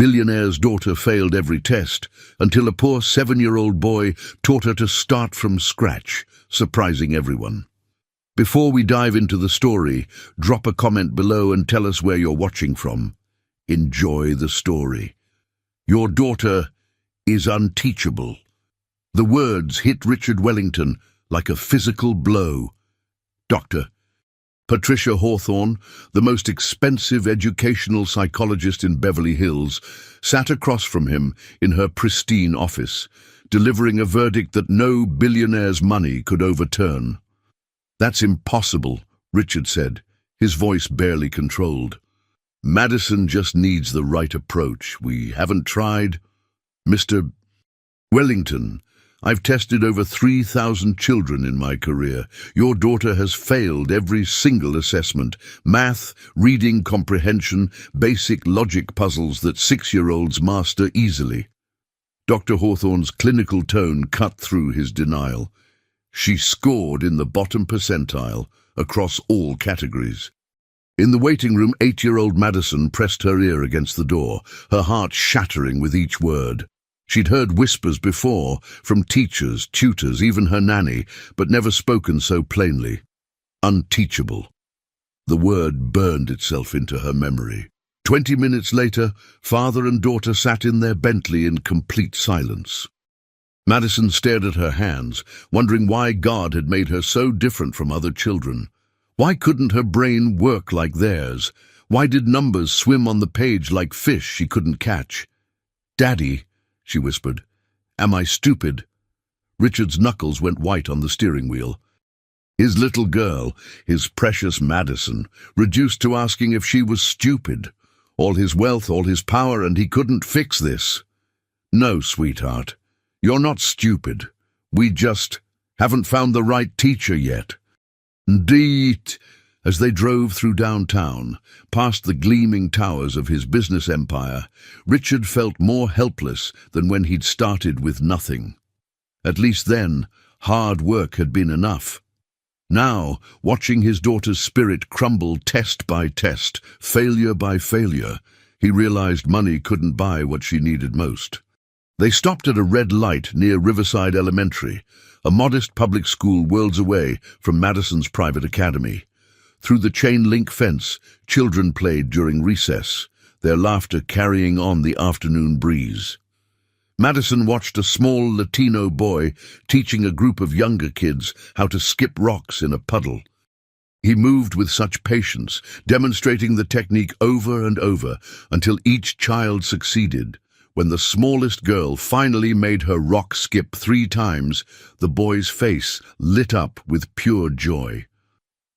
Billionaire's daughter failed every test until a poor 7-year-old boy taught her to start from scratch, surprising everyone. Before we dive into the story, drop a comment below and tell us where you're watching from. Enjoy the story. Your daughter is unteachable. The words hit Richard Wellington like a physical blow. Dr. Patricia Hawthorne, the most expensive educational psychologist in Beverly Hills, sat across from him in her pristine office, delivering a verdict that no billionaire's money could overturn. "That's impossible," Richard said, his voice barely controlled. "Madison just needs the right approach. We haven't tried." "Mr. Wellington, I've tested over 3,000 children in my career. Your daughter has failed every single assessment. Math, reading comprehension, basic logic puzzles that 6-year-olds master easily." Dr. Hawthorne's clinical tone cut through his denial. She scored in the bottom percentile across all categories. In the waiting room, 8-year-old Madison pressed her ear against the door, her heart shattering with each word. She'd heard whispers before, from teachers, tutors, even her nanny, but never spoken so plainly. Unteachable. The word burned itself into her memory. 20 minutes later, father and daughter sat in their Bentley in complete silence. Madison stared at her hands, wondering why God had made her so different from other children. Why couldn't her brain work like theirs? Why did numbers swim on the page like fish she couldn't catch? "Daddy," she whispered, "am I stupid?" Richard's knuckles went white on the steering wheel. His little girl, his precious Madison, reduced to asking if she was stupid. All his wealth, all his power, and he couldn't fix this. "No, sweetheart, you're not stupid. We just haven't found the right teacher yet." Indeed. As they drove through downtown, past the gleaming towers of his business empire, Richard felt more helpless than when he'd started with nothing. At least then, hard work had been enough. Now, watching his daughter's spirit crumble test by test, failure by failure, he realized money couldn't buy what she needed most. They stopped at a red light near Riverside Elementary, a modest public school worlds away from Madison's private academy. Through the chain-link fence, children played during recess, their laughter carrying on the afternoon breeze. Madison watched a small Latino boy teaching a group of younger kids how to skip rocks in a puddle. He moved with such patience, demonstrating the technique over and over until each child succeeded. When the smallest girl finally made her rock skip 3 times, the boy's face lit up with pure joy.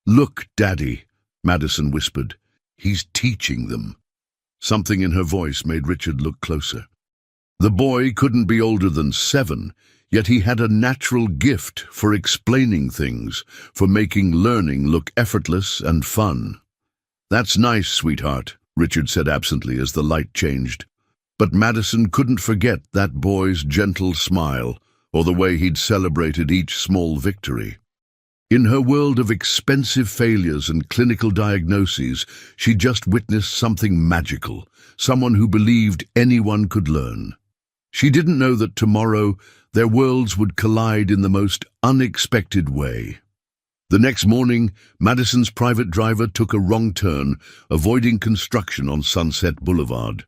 "Look, Daddy," Madison whispered. "He's teaching them." Something in her voice made Richard look closer. The boy couldn't be older than 7, yet he had a natural gift for explaining things, for making learning look effortless and fun. "That's nice, sweetheart," Richard said absently as the light changed. But Madison couldn't forget that boy's gentle smile, or the way he'd celebrated each small victory. In her world of expensive failures and clinical diagnoses, she just witnessed something magical, someone who believed anyone could learn. She didn't know that tomorrow their worlds would collide in the most unexpected way. The next morning, Madison's private driver took a wrong turn, avoiding construction on Sunset Boulevard.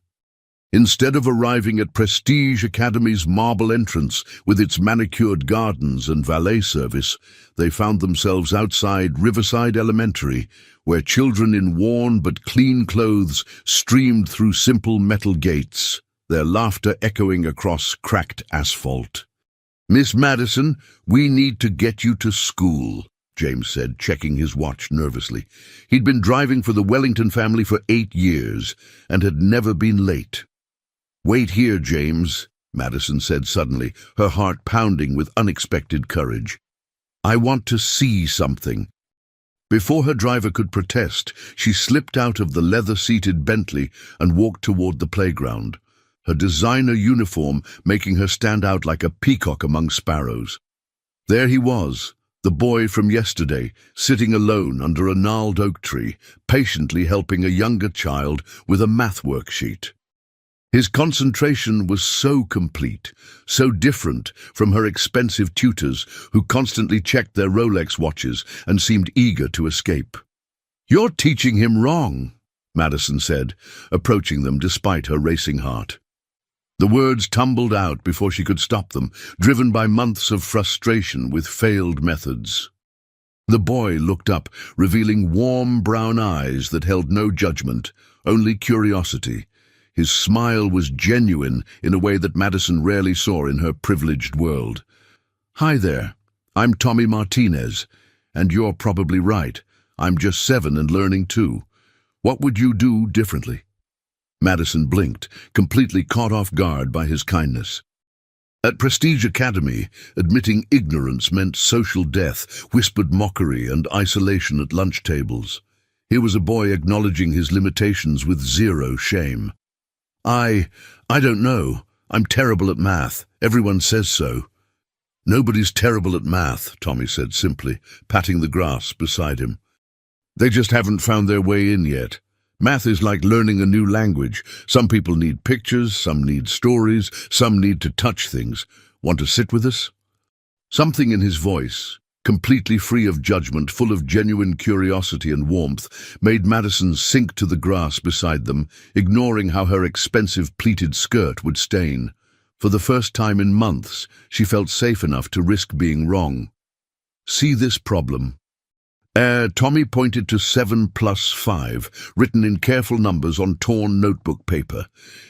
Instead of arriving at Prestige Academy's marble entrance with its manicured gardens and valet service, they found themselves outside Riverside Elementary, where children in worn but clean clothes streamed through simple metal gates, their laughter echoing across cracked asphalt. "Miss Madison, we need to get you to school," James said, checking his watch nervously. He'd been driving for the Wellington family for 8 years and had never been late. "Wait here, James," Madison said suddenly, her heart pounding with unexpected courage. "I want to see something." Before her driver could protest, she slipped out of the leather-seated Bentley and walked toward the playground, her designer uniform making her stand out like a peacock among sparrows. There he was, the boy from yesterday, sitting alone under a gnarled oak tree, patiently helping a younger child with a math worksheet. His concentration was so complete, so different from her expensive tutors who constantly checked their Rolex watches and seemed eager to escape. "You're teaching him wrong," Madison said, approaching them despite her racing heart. The words tumbled out before she could stop them, driven by months of frustration with failed methods. The boy looked up, revealing warm brown eyes that held no judgment, only curiosity. His smile was genuine in a way that Madison rarely saw in her privileged world. "Hi there, I'm Tommy Martinez, and you're probably right. I'm just 7 and learning too. What would you do differently?" Madison blinked, completely caught off guard by his kindness. At Prestige Academy, admitting ignorance meant social death, whispered mockery, and isolation at lunch tables. Here was a boy acknowledging his limitations with zero shame. I don't know. I'm terrible at math. Everyone says so." "Nobody's terrible at math," Tommy said simply, patting the grass beside him. "They just haven't found their way in yet. Math is like learning a new language. Some people need pictures, some need stories, some need to touch things. Want to sit with us?" Something in his voice, completely free of judgment, full of genuine curiosity and warmth, made Madison sink to the grass beside them, ignoring how her expensive pleated skirt would stain. For the first time in months, she felt safe enough to risk being wrong. "See this problem?" Tommy pointed to 7 plus 5, written in careful numbers on torn notebook paper.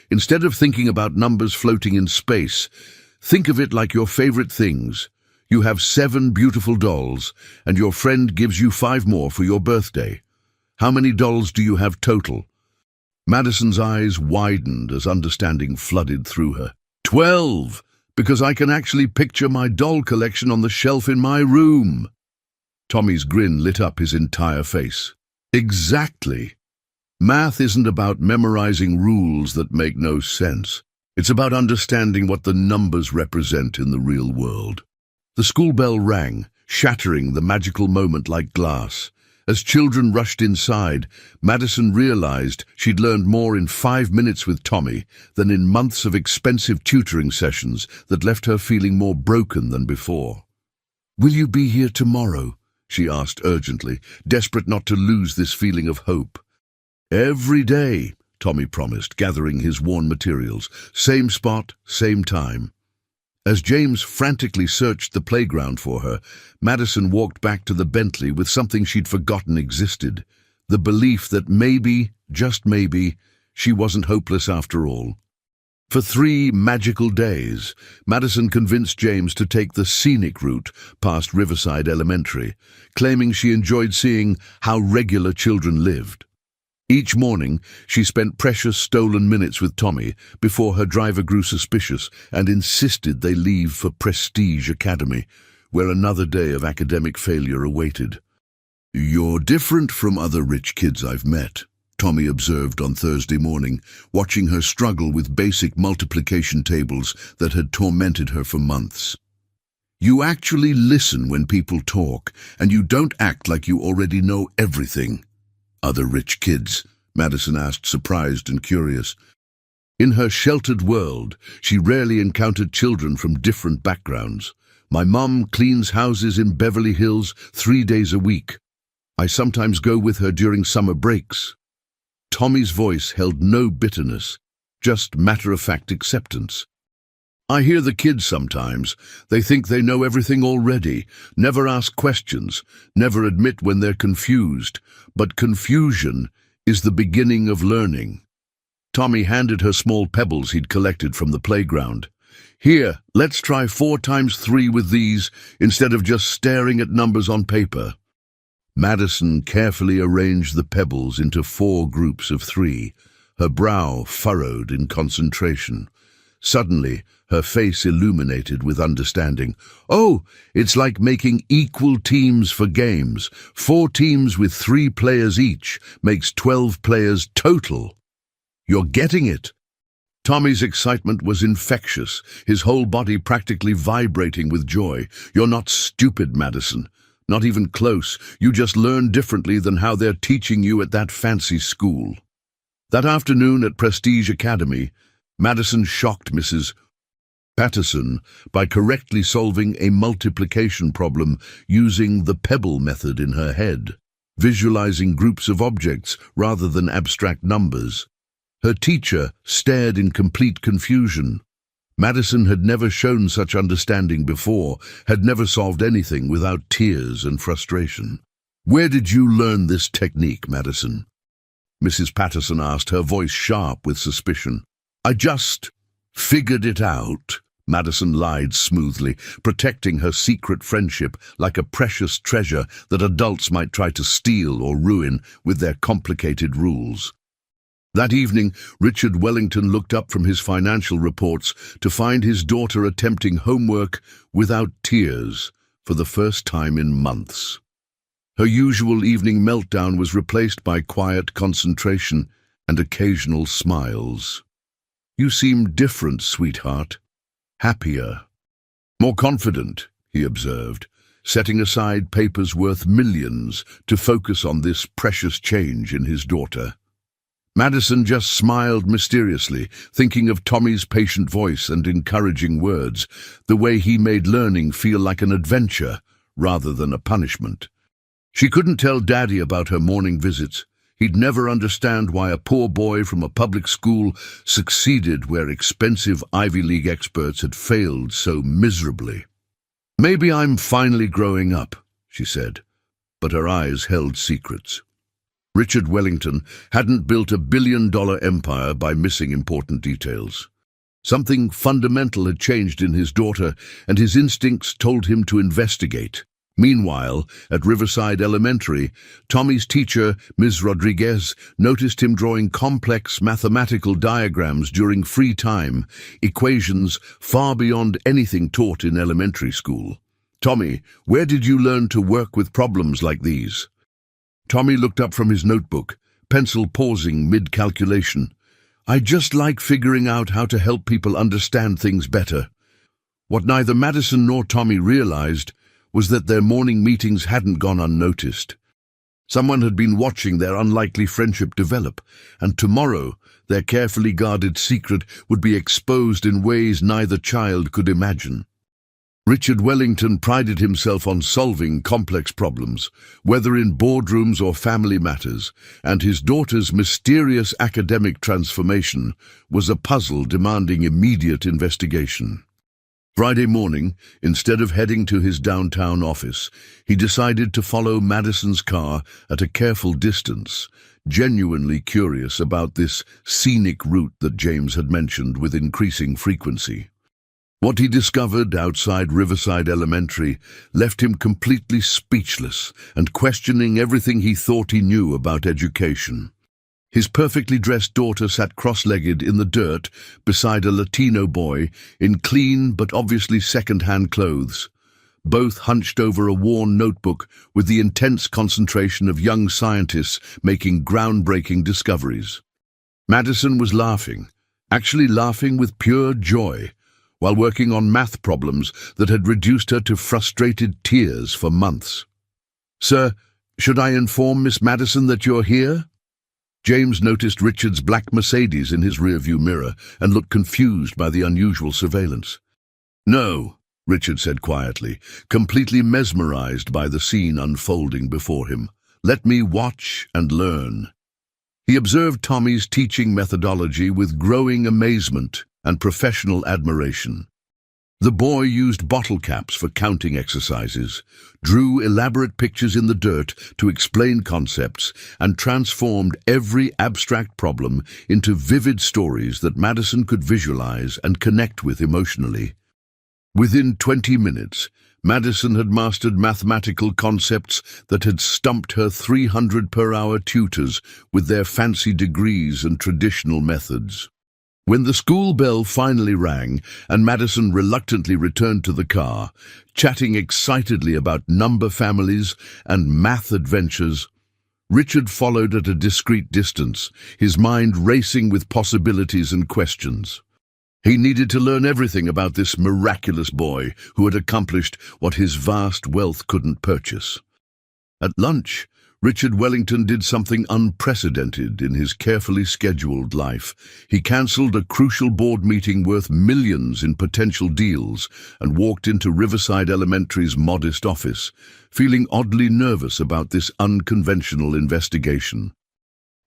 "Instead of thinking about numbers floating in space, think of it like your favorite things. You have 7 beautiful dolls, and your friend gives you 5 more for your birthday. How many dolls do you have total?" Madison's eyes widened as understanding flooded through her. 12, because I can actually picture my doll collection on the shelf in my room." Tommy's grin lit up his entire face. "Exactly. Math isn't about memorizing rules that make no sense. It's about understanding what the numbers represent in the real world." The school bell rang, shattering the magical moment like glass. As children rushed inside, Madison realized she'd learned more in 5 minutes with Tommy than in months of expensive tutoring sessions that left her feeling more broken than before. "Will you be here tomorrow?" she asked urgently, desperate not to lose this feeling of hope. "Every day," Tommy promised, gathering his worn materials. "Same spot, same time." As James frantically searched the playground for her, Madison walked back to the Bentley with something she'd forgotten existed, the belief that maybe, just maybe, she wasn't hopeless after all. For 3 magical days, Madison convinced James to take the scenic route past Riverside Elementary, claiming she enjoyed seeing how regular children lived. Each morning, she spent precious stolen minutes with Tommy before her driver grew suspicious and insisted they leave for Prestige Academy, where another day of academic failure awaited. "You're different from other rich kids I've met," Tommy observed on Thursday morning, watching her struggle with basic multiplication tables that had tormented her for months. "You actually listen when people talk, and you don't act like you already know everything." "Other rich kids?" Madison asked, surprised and curious. In her sheltered world, she rarely encountered children from different backgrounds. "My mom cleans houses in Beverly Hills 3 days a week. I sometimes go with her during summer breaks." Tommy's voice held no bitterness, just matter-of-fact acceptance. "I hear the kids sometimes. They think they know everything already, never ask questions, never admit when they're confused. But confusion is the beginning of learning." Tommy handed her small pebbles he'd collected from the playground. "Here, let's try 4 times 3 with these, instead of just staring at numbers on paper." Madison carefully arranged the pebbles into 4 groups of 3, her brow furrowed in concentration. Suddenly, her face illuminated with understanding. "Oh, it's like making equal teams for games. 4 teams with 3 players each makes 12 players total. You're getting it." Tommy's excitement was infectious, his whole body practically vibrating with joy. "You're not stupid, Madison. Not even close. You just learn differently than how they're teaching you at that fancy school." That afternoon at Prestige Academy, Madison shocked Mrs. Patterson by correctly solving a multiplication problem using the pebble method in her head, visualizing groups of objects rather than abstract numbers. Her teacher stared in complete confusion. Madison had never shown such understanding before, had never solved anything without tears and frustration. "Where did you learn this technique, Madison?" Mrs. Patterson asked, her voice sharp with suspicion. "I just figured it out," Madison lied smoothly, protecting her secret friendship like a precious treasure that adults might try to steal or ruin with their complicated rules. That evening, Richard Wellington looked up from his financial reports to find his daughter attempting homework without tears for the first time in months. Her usual evening meltdown was replaced by quiet concentration and occasional smiles. "You seem different, sweetheart. Happier. More confident," he observed, setting aside papers worth millions to focus on this precious change in his daughter. Madison just smiled mysteriously, thinking of Tommy's patient voice and encouraging words, the way he made learning feel like an adventure rather than a punishment. She couldn't tell Daddy about her morning visits. He'd never understand why a poor boy from a public school succeeded where expensive Ivy League experts had failed so miserably. "Maybe I'm finally growing up," she said, but her eyes held secrets. Richard Wellington hadn't built a billion-dollar empire by missing important details. Something fundamental had changed in his daughter, and his instincts told him to investigate. Meanwhile, at Riverside Elementary, Tommy's teacher, Ms. Rodriguez, noticed him drawing complex mathematical diagrams during free time, equations far beyond anything taught in elementary school. "Tommy, where did you learn to work with problems like these?" Tommy looked up from his notebook, pencil pausing mid-calculation. "I just like figuring out how to help people understand things better." What neither Madison nor Tommy realized was that their morning meetings hadn't gone unnoticed. Someone had been watching their unlikely friendship develop, and tomorrow their carefully guarded secret would be exposed in ways neither child could imagine. Richard Wellington prided himself on solving complex problems, whether in boardrooms or family matters, and his daughter's mysterious academic transformation was a puzzle demanding immediate investigation. Friday morning, instead of heading to his downtown office, he decided to follow Madison's car at a careful distance, genuinely curious about this scenic route that James had mentioned with increasing frequency. What he discovered outside Riverside Elementary left him completely speechless and questioning everything he thought he knew about education. His perfectly dressed daughter sat cross-legged in the dirt beside a Latino boy in clean but obviously second-hand clothes, both hunched over a worn notebook with the intense concentration of young scientists making groundbreaking discoveries. Madison was laughing, actually laughing with pure joy, while working on math problems that had reduced her to frustrated tears for months. "Sir, should I inform Miss Madison that you're here?" James noticed Richard's black Mercedes in his rearview mirror and looked confused by the unusual surveillance. "No," Richard said quietly, completely mesmerized by the scene unfolding before him. "Let me watch and learn." He observed Tommy's teaching methodology with growing amazement and professional admiration. The boy used bottle caps for counting exercises, drew elaborate pictures in the dirt to explain concepts, and transformed every abstract problem into vivid stories that Madison could visualize and connect with emotionally. Within 20 minutes, Madison had mastered mathematical concepts that had stumped her 300-per-hour tutors with their fancy degrees and traditional methods. When the school bell finally rang and Madison reluctantly returned to the car, chatting excitedly about number families and math adventures, Richard followed at a discreet distance, his mind racing with possibilities and questions. He needed to learn everything about this miraculous boy who had accomplished what his vast wealth couldn't purchase. At lunch, Richard Wellington did something unprecedented in his carefully scheduled life. He cancelled a crucial board meeting worth millions in potential deals and walked into Riverside Elementary's modest office, feeling oddly nervous about this unconventional investigation.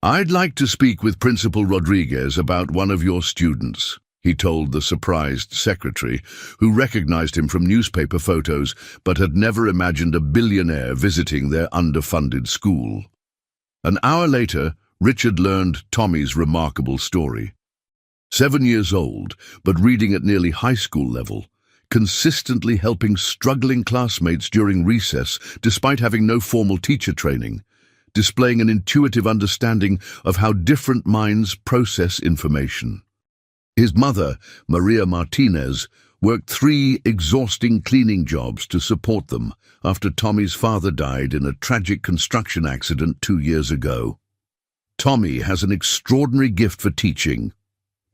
"I'd like to speak with Principal Rodriguez about one of your students," he told the surprised secretary, who recognized him from newspaper photos but had never imagined a billionaire visiting their underfunded school. An hour later, Richard learned Tommy's remarkable story. 7 years old, but reading at nearly high school level, consistently helping struggling classmates during recess despite having no formal teacher training, displaying an intuitive understanding of how different minds process information. His mother, Maria Martinez, worked 3 exhausting cleaning jobs to support them after Tommy's father died in a tragic construction accident 2 years ago. "Tommy has an extraordinary gift for teaching,"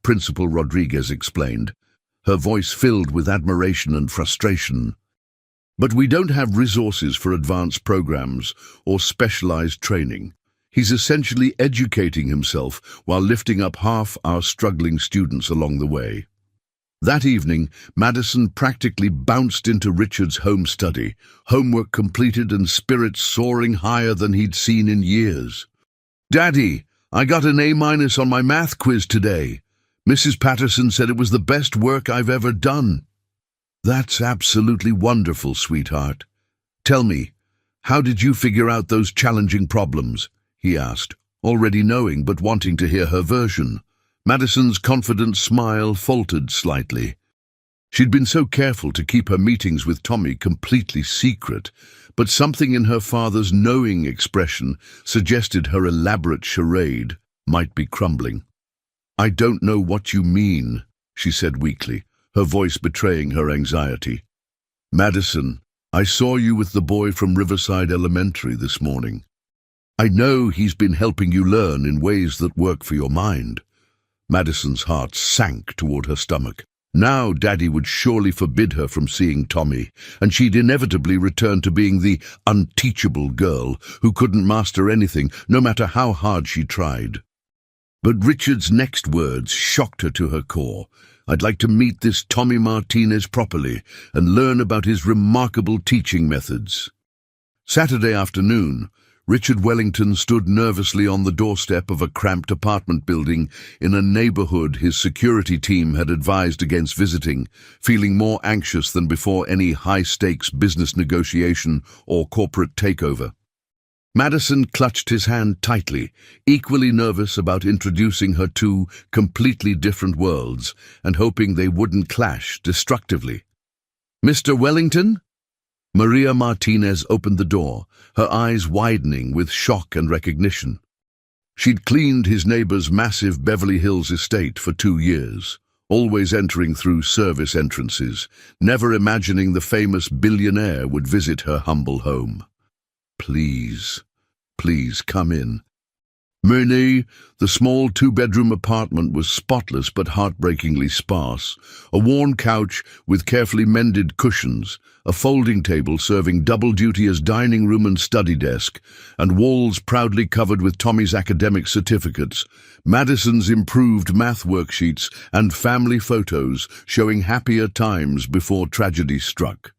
Principal Rodriguez explained, her voice filled with admiration and frustration. "But we don't have resources for advanced programs or specialized training. He's essentially educating himself while lifting up half our struggling students along the way." That evening, Madison practically bounced into Richard's home study, homework completed and spirits soaring higher than he'd seen in years. "Daddy, I got an A- on my math quiz today. Mrs. Patterson said it was the best work I've ever done." "That's absolutely wonderful, sweetheart. Tell me, how did you figure out those challenging problems?" he asked, already knowing but wanting to hear her version. Madison's confident smile faltered slightly. She'd been so careful to keep her meetings with Tommy completely secret, but something in her father's knowing expression suggested her elaborate charade might be crumbling. "I don't know what you mean," she said weakly, her voice betraying her anxiety. "Madison, I saw you with the boy from Riverside Elementary this morning. I know he's been helping you learn in ways that work for your mind." Madison's heart sank toward her stomach. Now Daddy would surely forbid her from seeing Tommy, and she'd inevitably return to being the unteachable girl who couldn't master anything, no matter how hard she tried. But Richard's next words shocked her to her core. "I'd like to meet this Tommy Martinez properly and learn about his remarkable teaching methods." Saturday afternoon, Richard Wellington stood nervously on the doorstep of a cramped apartment building in a neighborhood his security team had advised against visiting, feeling more anxious than before any high-stakes business negotiation or corporate takeover. Madison clutched his hand tightly, equally nervous about introducing her to completely different worlds and hoping they wouldn't clash destructively. "Mr. Wellington?" Maria Martinez opened the door, her eyes widening with shock and recognition. She'd cleaned his neighbor's massive Beverly Hills estate for 2 years, always entering through service entrances, never imagining the famous billionaire would visit her humble home. Please come in." Murnay, the small 2-bedroom apartment was spotless but heartbreakingly sparse. A worn couch with carefully mended cushions, a folding table serving double duty as dining room and study desk, and walls proudly covered with Tommy's academic certificates, Madison's improved math worksheets, and family photos showing happier times before tragedy struck.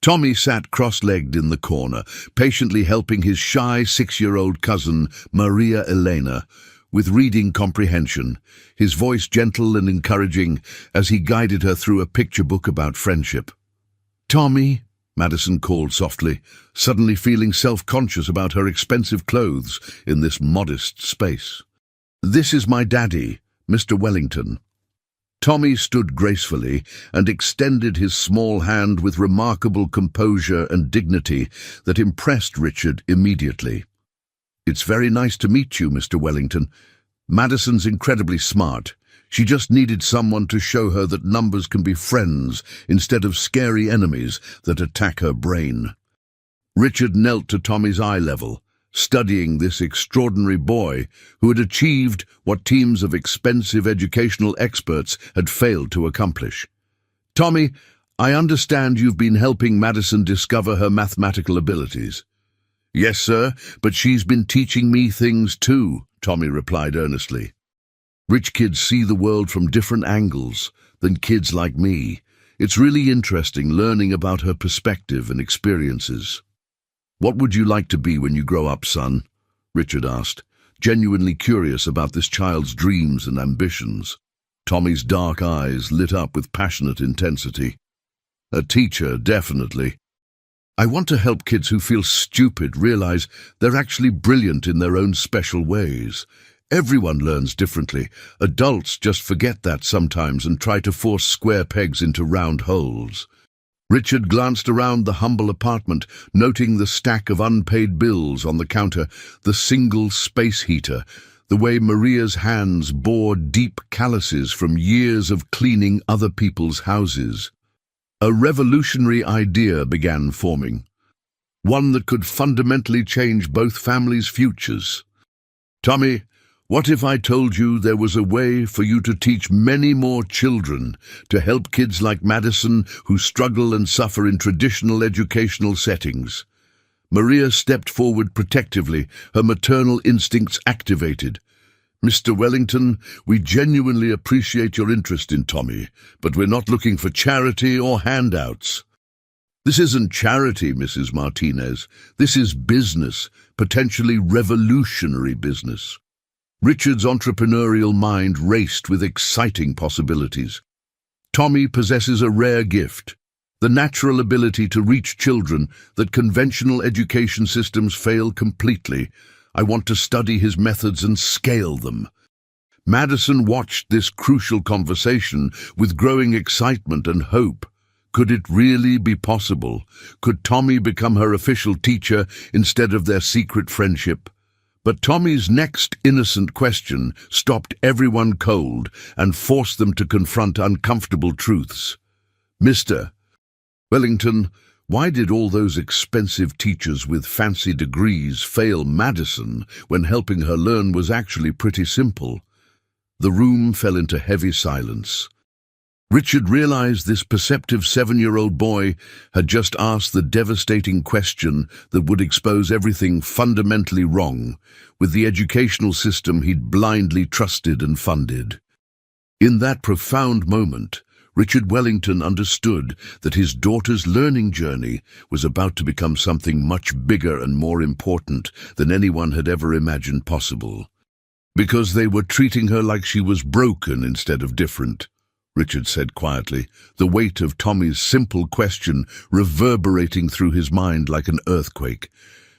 Tommy sat cross-legged in the corner, patiently helping his shy 6-year-old cousin, Maria Elena, with reading comprehension, his voice gentle and encouraging as he guided her through a picture book about friendship. "Tommy," Madison called softly, suddenly feeling self-conscious about her expensive clothes in this modest space. "This is my daddy, Mr. Wellington." Tommy stood gracefully and extended his small hand with remarkable composure and dignity that impressed Richard immediately. "It's very nice to meet you, Mr. Wellington. Madison's incredibly smart. She just needed someone to show her that numbers can be friends instead of scary enemies that attack her brain." Richard knelt to Tommy's eye level, studying this extraordinary boy who had achieved what teams of expensive educational experts had failed to accomplish. "Tommy, I understand you've been helping Madison discover her mathematical abilities." Yes, sir, but she's been teaching me things too, Tommy replied earnestly. Rich kids see the world from different angles than kids like me. It's really interesting learning about her perspective and experiences. What would you like to be when you grow up, son? Richard asked, genuinely curious about this child's dreams and ambitions. Tommy's dark eyes lit up with passionate intensity. A teacher, definitely. I want to help kids who feel stupid realize they're actually brilliant in their own special ways. Everyone learns differently. Adults just forget that sometimes and try to force square pegs into round holes. Richard glanced around the humble apartment, noting the stack of unpaid bills on the counter, the single space heater, the way Maria's hands bore deep calluses from years of cleaning other people's houses. A revolutionary idea began forming, one that could fundamentally change both families' futures. Tommy, what if I told you there was a way for you to teach many more children, to help kids like Madison who struggle and suffer in traditional educational settings? Maria stepped forward protectively, her maternal instincts activated. Mr. Wellington, we genuinely appreciate your interest in Tommy, but we're not looking for charity or handouts. This isn't charity, Mrs. Martinez. This is business, potentially revolutionary business. Richard's entrepreneurial mind raced with exciting possibilities. Tommy possesses a rare gift, the natural ability to reach children that conventional education systems fail completely. I want to study his methods and scale them. Madison watched this crucial conversation with growing excitement and hope. Could it really be possible? Could Tommy become her official teacher instead of their secret friendship? But Tommy's next innocent question stopped everyone cold and forced them to confront uncomfortable truths. Mr. Wellington, why did all those expensive teachers with fancy degrees fail Madison when helping her learn was actually pretty simple? The room fell into heavy silence. Richard realized this perceptive 7-year-old boy had just asked the devastating question that would expose everything fundamentally wrong with the educational system he'd blindly trusted and funded. In that profound moment, Richard Wellington understood that his daughter's learning journey was about to become something much bigger and more important than anyone had ever imagined possible. Because they were treating her like she was broken instead of different. Richard said quietly, the weight of Tommy's simple question reverberating through his mind like an earthquake.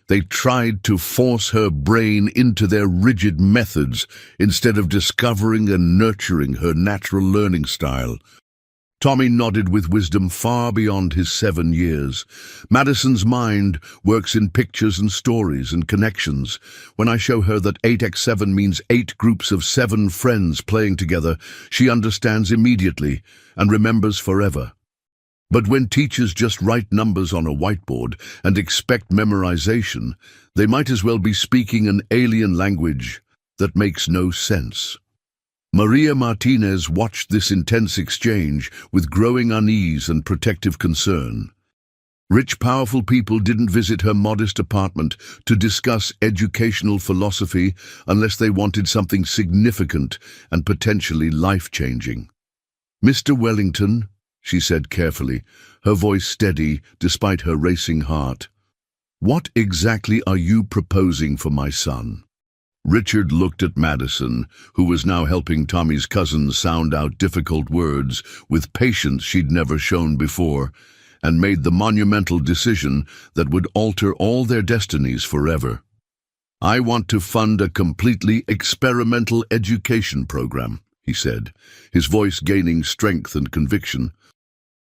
They tried to force her brain into their rigid methods instead of discovering and nurturing her natural learning style. Tommy nodded with wisdom far beyond his 7 years. Madison's mind works in pictures and stories and connections. When I show her that 8x7 means 8 groups of 7 friends playing together, she understands immediately and remembers forever. But when teachers just write numbers on a whiteboard and expect memorization, they might as well be speaking an alien language that makes no sense. Maria Martinez watched this intense exchange with growing unease and protective concern. Rich, powerful people didn't visit her modest apartment to discuss educational philosophy unless they wanted something significant and potentially life-changing. Mr. Wellington, she said carefully, her voice steady despite her racing heart, what exactly are you proposing for my son? Richard looked at Madison, who was now helping Tommy's cousin sound out difficult words with patience she'd never shown before, and made the monumental decision that would alter all their destinies forever. I want to fund a completely experimental education program, he said, his voice gaining strength and conviction.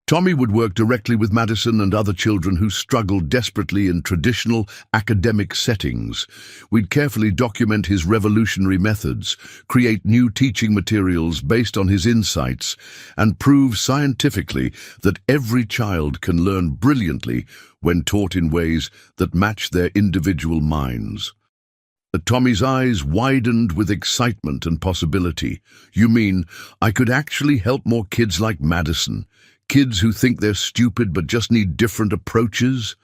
Tommy would work directly with Madison and other children who struggled desperately in traditional academic settings. We'd carefully document his revolutionary methods, create new teaching materials based on his insights, and prove scientifically that every child can learn brilliantly when taught in ways that match their individual minds. Tommy's eyes widened with excitement and possibility. You mean I could actually help more kids like Madison? Kids who think they're stupid but just need different approaches?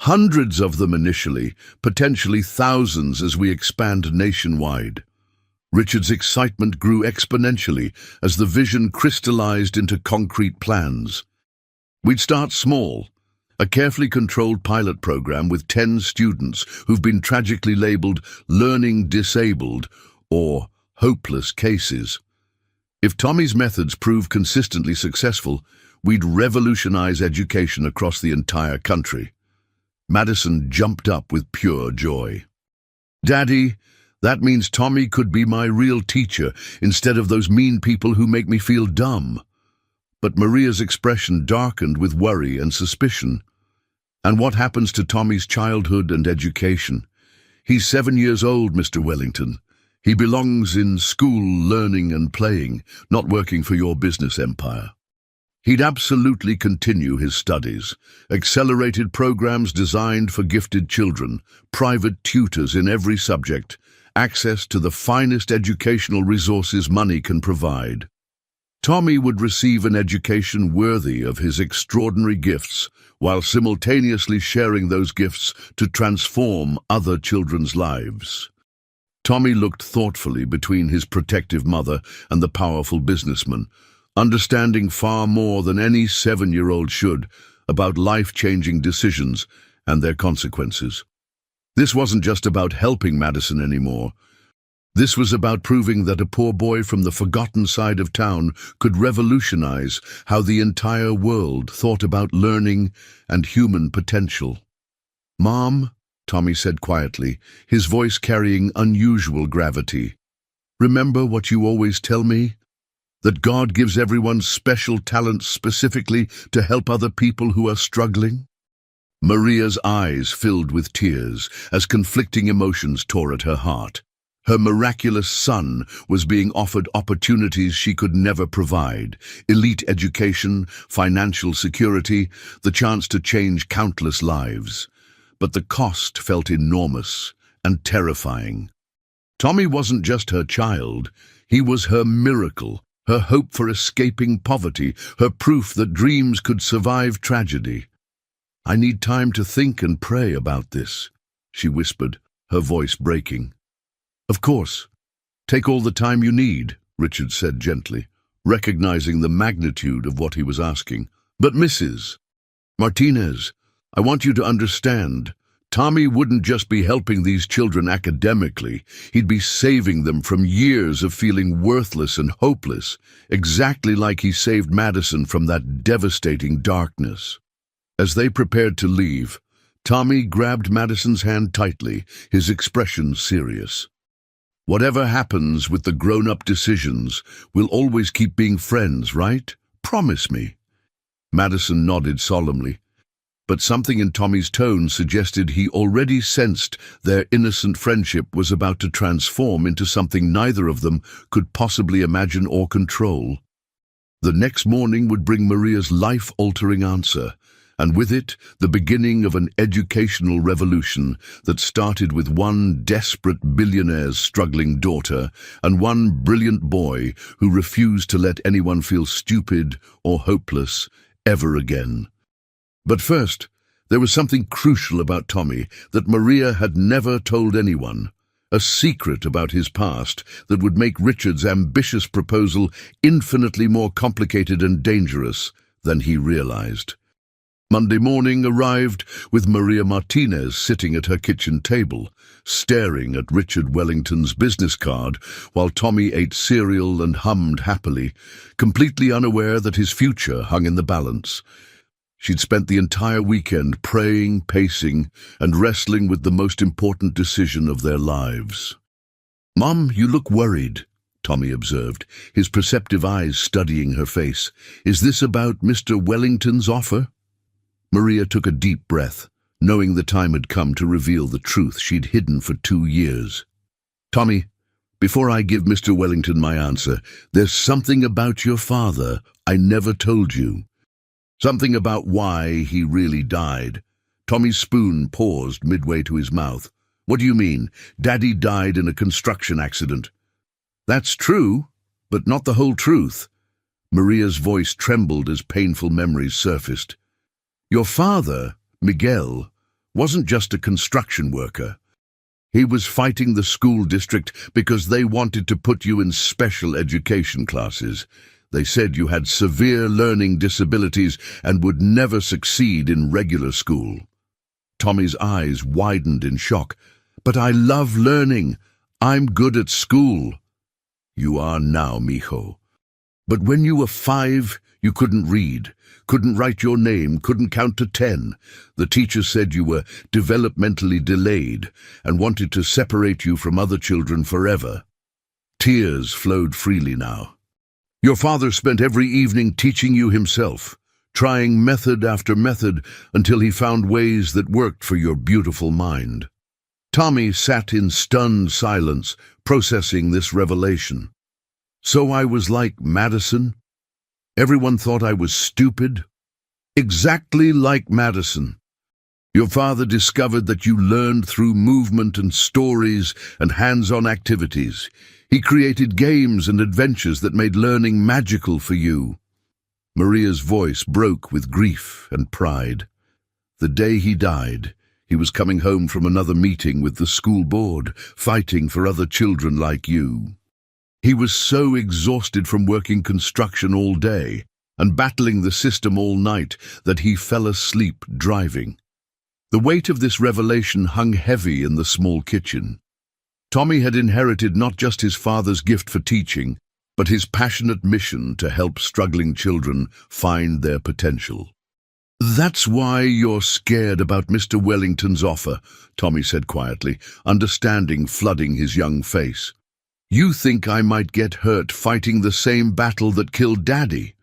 Hundreds of them initially, potentially thousands as we expand nationwide. Richard's excitement grew exponentially as the vision crystallized into concrete plans. We'd start small, a carefully controlled pilot program with 10 students who've been tragically labeled learning disabled or hopeless cases. If Tommy's methods prove consistently successful, we'd revolutionize education across the entire country. Madison jumped up with pure joy. "Daddy, that means Tommy could be my real teacher instead of those mean people who make me feel dumb." But Maria's expression darkened with worry and suspicion. "And what happens to Tommy's childhood and education? He's 7 years old, Mr. Wellington. He belongs in school learning and playing, not working for your business empire." He'd absolutely continue his studies, accelerated programs designed for gifted children, private tutors in every subject, access to the finest educational resources money can provide. Tommy would receive an education worthy of his extraordinary gifts, while simultaneously sharing those gifts to transform other children's lives. Tommy looked thoughtfully between his protective mother and the powerful businessman, understanding far more than any 7-year-old should about life-changing decisions and their consequences. This wasn't just about helping Madison anymore. This was about proving that a poor boy from the forgotten side of town could revolutionize how the entire world thought about learning and human potential. "Mom," Tommy said quietly, his voice carrying unusual gravity, "remember what you always tell me? That God gives everyone special talents specifically to help other people who are struggling?" Maria's eyes filled with tears as conflicting emotions tore at her heart. Her miraculous son was being offered opportunities she could never provide: elite education, financial security, the chance to change countless lives. But the cost felt enormous and terrifying. Tommy wasn't just her child, he was her miracle, her hope for escaping poverty, her proof that dreams could survive tragedy. "I need time to think and pray about this," she whispered, her voice breaking. "Of course. Take all the time you need," Richard said gently, recognizing the magnitude of what he was asking. "But Mrs. Martinez, I want you to understand, Tommy wouldn't just be helping these children academically, he'd be saving them from years of feeling worthless and hopeless, exactly like he saved Madison from that devastating darkness." As they prepared to leave, Tommy grabbed Madison's hand tightly, his expression serious. "Whatever happens with the grown-up decisions, we'll always keep being friends, right? Promise me." Madison nodded solemnly, but something in Tommy's tone suggested he already sensed their innocent friendship was about to transform into something neither of them could possibly imagine or control. The next morning would bring Maria's life-altering answer, and with it the beginning of an educational revolution that started with one desperate billionaire's struggling daughter and one brilliant boy who refused to let anyone feel stupid or hopeless ever again. But first, there was something crucial about Tommy that Maria had never told anyone, a secret about his past that would make Richard's ambitious proposal infinitely more complicated and dangerous than he realized. Monday morning arrived with Maria Martinez sitting at her kitchen table, staring at Richard Wellington's business card while Tommy ate cereal and hummed happily, completely unaware that his future hung in the balance. She'd spent the entire weekend praying, pacing, and wrestling with the most important decision of their lives. "Mom, you look worried," Tommy observed, his perceptive eyes studying her face. "Is this about Mr. Wellington's offer?" Maria took a deep breath, knowing the time had come to reveal the truth she'd hidden for 2 years. "Tommy, before I give Mr. Wellington my answer, there's something about your father I never told you. Something about why he really died." Tommy's spoon paused midway to his mouth. "What do you mean? Daddy died in a construction accident." "That's true, but not the whole truth." Maria's voice trembled as painful memories surfaced. "Your father, Miguel, wasn't just a construction worker. He was fighting the school district because they wanted to put you in special education classes. They said you had severe learning disabilities and would never succeed in regular school. Tommy's eyes widened in shock. "But I love learning. I'm good at school." "You are now, mijo. But when you were 5, you couldn't read, couldn't write your name, couldn't count to 10. The teacher said you were developmentally delayed and wanted to separate you from other children forever." Tears flowed freely now. "Your father spent every evening teaching you himself, trying method after method until he found ways that worked for your beautiful mind." Tommy sat in stunned silence, processing this revelation. "So I was like Madison? Everyone thought I was stupid?" "Exactly like Madison. Your father discovered that you learned through movement and stories and hands-on activities. He created games and adventures that made learning magical for you." Maria's voice broke with grief and pride. The day he died, he was coming home from another meeting with the school board, fighting for other children like you. He was so exhausted from working construction all day and battling the system all night that he fell asleep driving. The weight of this revelation hung heavy in the small kitchen. Tommy had inherited not just his father's gift for teaching, but his passionate mission to help struggling children find their potential. "That's why you're scared about Mr. Wellington's offer," Tommy said quietly, understanding flooding his young face. "You think I might get hurt fighting the same battle that killed Daddy?"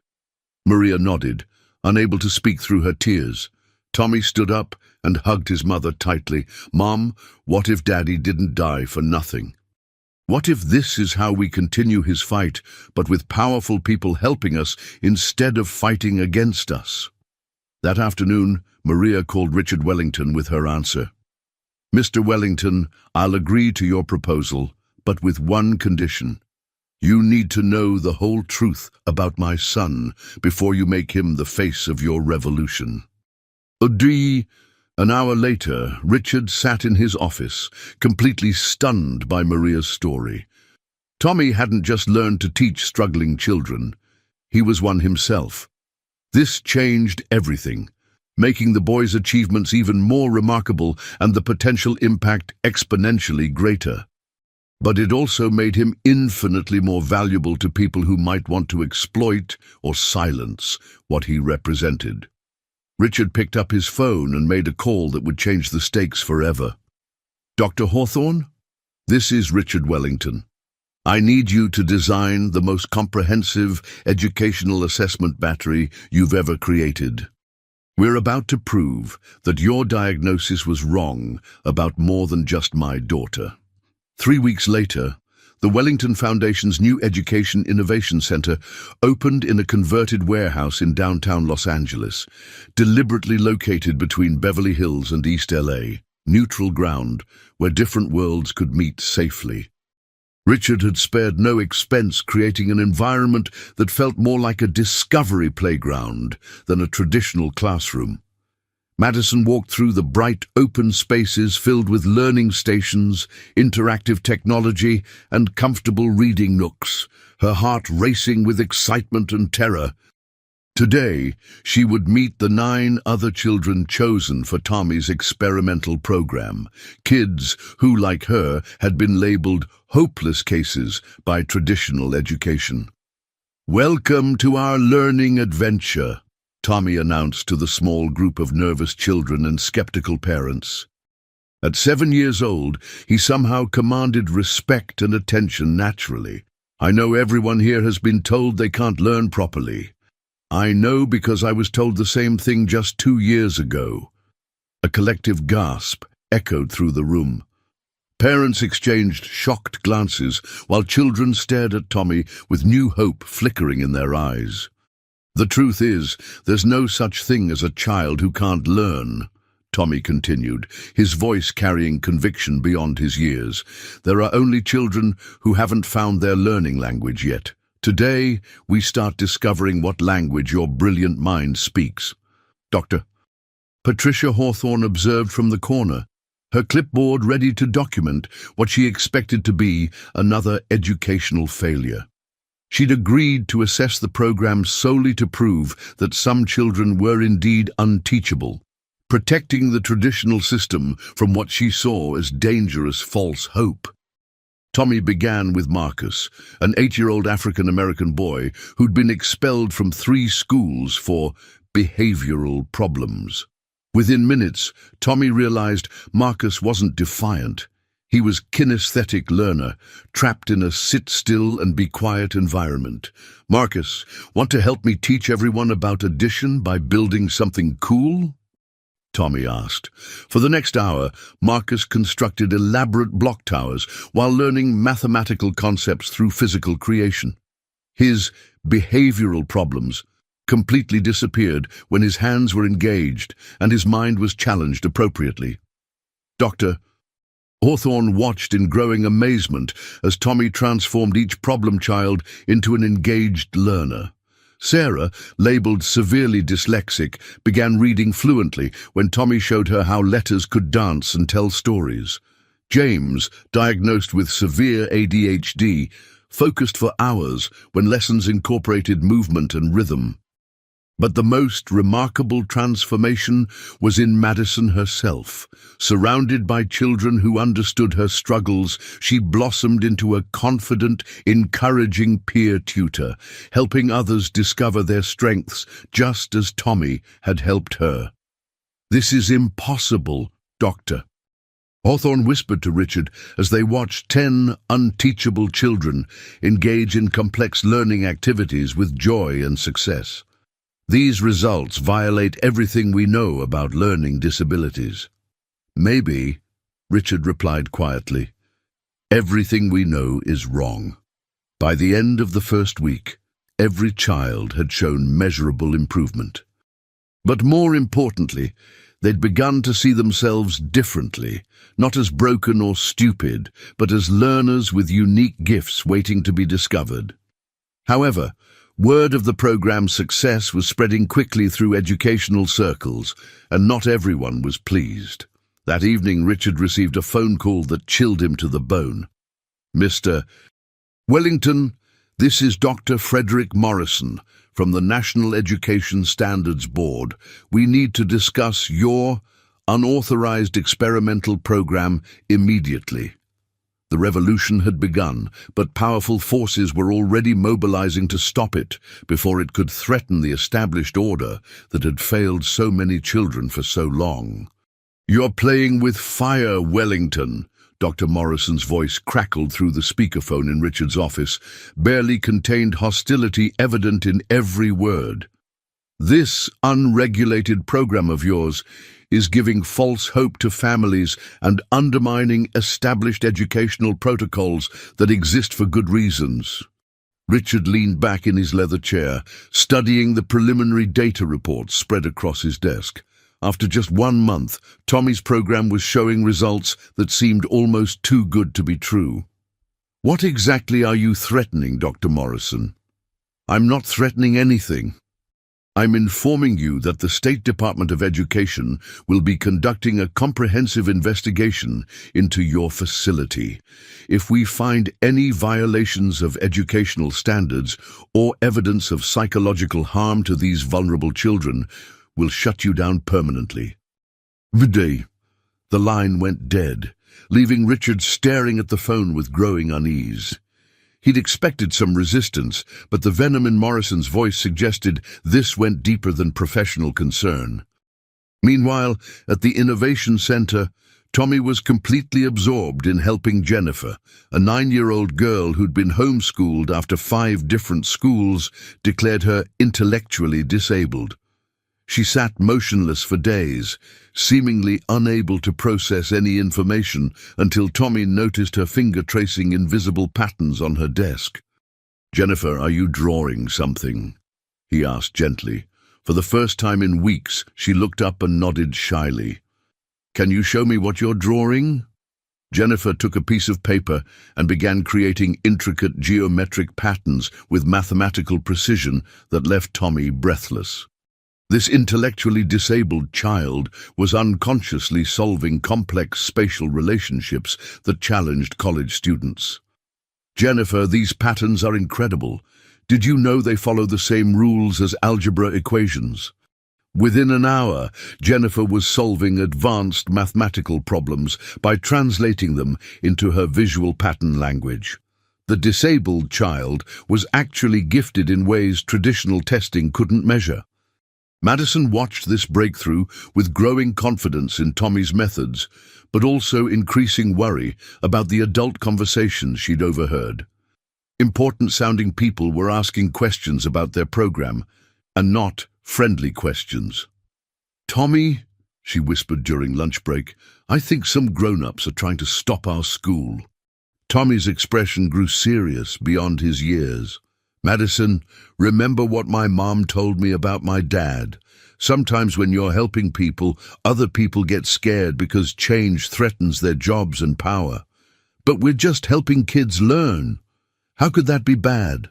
Maria nodded, unable to speak through her tears. Tommy stood up and hugged his mother tightly. "Mom, what if Daddy didn't die for nothing? What if this is how we continue his fight, but with powerful people helping us instead of fighting against us?" That afternoon, Maria called Richard Wellington with her answer. "Mr. Wellington, I'll agree to your proposal, but with one condition. You need to know the whole truth about my son before you make him the face of your revolution." An hour later, Richard sat in his office, completely stunned by Maria's story. Tommy hadn't just learned to teach struggling children. He was one himself. This changed everything, making the boy's achievements even more remarkable and the potential impact exponentially greater. But it also made him infinitely more valuable to people who might want to exploit or silence what he represented. Richard picked up his phone and made a call that would change the stakes forever. "Dr. Hawthorne? This is Richard Wellington. I need you to design the most comprehensive educational assessment battery you've ever created. We're about to prove that your diagnosis was wrong about more than just my daughter." 3 weeks later, the Wellington Foundation's new Education Innovation Center opened in a converted warehouse in downtown Los Angeles, deliberately located between Beverly Hills and East LA, neutral ground where different worlds could meet safely. Richard had spared no expense creating an environment that felt more like a discovery playground than a traditional classroom. Madison walked through the bright, open spaces filled with learning stations, interactive technology, and comfortable reading nooks, her heart racing with excitement and terror. Today, she would meet the 9 other children chosen for Tommy's experimental program, kids who, like her, had been labeled hopeless cases by traditional education. "Welcome to our learning adventure," Tommy announced to the small group of nervous children and skeptical parents. At 7 years old, he somehow commanded respect and attention naturally. "I know everyone here has been told they can't learn properly. I know because I was told the same thing just 2 years ago." A collective gasp echoed through the room. Parents exchanged shocked glances while children stared at Tommy with new hope flickering in their eyes. "The truth is, there's no such thing as a child who can't learn," Tommy continued, his voice carrying conviction beyond his years. "There are only children who haven't found their learning language yet. Today, we start discovering what language your brilliant mind speaks." "Doctor, Patricia Hawthorne observed from the corner, her clipboard ready to document what she expected to be another educational failure. She'd agreed to assess the program solely to prove that some children were indeed unteachable, protecting the traditional system from what she saw as dangerous false hope. Tommy began with Marcus, an 8-year-old African-American boy who'd been expelled from 3 schools for behavioral problems. Within minutes, Tommy realized Marcus wasn't defiant. He was kinesthetic learner, trapped in a sit-still-and-be-quiet environment. "Marcus, want to help me teach everyone about addition by building something cool?" Tommy asked. For the next hour, Marcus constructed elaborate block towers while learning mathematical concepts through physical creation. His behavioral problems completely disappeared when his hands were engaged and his mind was challenged appropriately. Dr. Hawthorne watched in growing amazement as Tommy transformed each problem child into an engaged learner. Sarah, labeled severely dyslexic, began reading fluently when Tommy showed her how letters could dance and tell stories. James, diagnosed with severe ADHD, focused for hours when lessons incorporated movement and rhythm. But the most remarkable transformation was in Madison herself. Surrounded by children who understood her struggles, she blossomed into a confident, encouraging peer tutor, helping others discover their strengths just as Tommy had helped her. "This is impossible, Doctor," Hawthorne whispered to Richard as they watched 10 unteachable children engage in complex learning activities with joy and success. "These results violate everything we know about learning disabilities." "Maybe," Richard replied quietly. "Everything we know is wrong." By the end of the first week, every child had shown measurable improvement. But more importantly, they'd begun to see themselves differently, not as broken or stupid, but as learners with unique gifts waiting to be discovered. However, word of the program's success was spreading quickly through educational circles, and not everyone was pleased. That evening, Richard received a phone call that chilled him to the bone. "Mr. Wellington, this is Dr. Frederick Morrison from the National Education Standards Board. We need to discuss your unauthorized experimental program immediately." The revolution had begun, but powerful forces were already mobilizing to stop it before it could threaten the established order that had failed so many children for so long. "You're playing with fire, Wellington." Dr. Morrison's voice crackled through the speakerphone in Richard's office, barely contained hostility evident in every word. "This unregulated program of yours is giving false hope to families and undermining established educational protocols that exist for good reasons." Richard leaned back in his leather chair, studying the preliminary data reports spread across his desk. After just 1 month, Tommy's program was showing results that seemed almost too good to be true. "What exactly are you threatening, Dr. Morrison?" "I'm not threatening anything. I'm informing you that the State Department of Education will be conducting a comprehensive investigation into your facility. If we find any violations of educational standards or evidence of psychological harm to these vulnerable children, we'll shut you down permanently." "Viday." The line went dead, leaving Richard staring at the phone with growing unease. He'd expected some resistance, but the venom in Morrison's voice suggested this went deeper than professional concern. Meanwhile, at the Innovation Center, Tommy was completely absorbed in helping Jennifer, a 9-year-old girl who'd been homeschooled after 5 different schools declared her intellectually disabled. She sat motionless for days, seemingly unable to process any information until Tommy noticed her finger tracing invisible patterns on her desk. "Jennifer, are you drawing something?" he asked gently. For the first time in weeks, she looked up and nodded shyly. "Can you show me what you're drawing?" Jennifer took a piece of paper and began creating intricate geometric patterns with mathematical precision that left Tommy breathless. This intellectually disabled child was unconsciously solving complex spatial relationships that challenged college students. Jennifer, these patterns are incredible. Did you know they follow the same rules as algebra equations? Within an hour, Jennifer was solving advanced mathematical problems by translating them into her visual pattern language. The disabled child was actually gifted in ways traditional testing couldn't measure. Madison watched this breakthrough with growing confidence in Tommy's methods, but also increasing worry about the adult conversations she'd overheard. Important-sounding people were asking questions about their program, and not friendly questions. "Tommy," she whispered during lunch break, "I think some grown-ups are trying to stop our school." Tommy's expression grew serious beyond his years. "Madison, remember what my mom told me about my dad. Sometimes when you're helping people, other people get scared because change threatens their jobs and power. But we're just helping kids learn. How could that be bad?"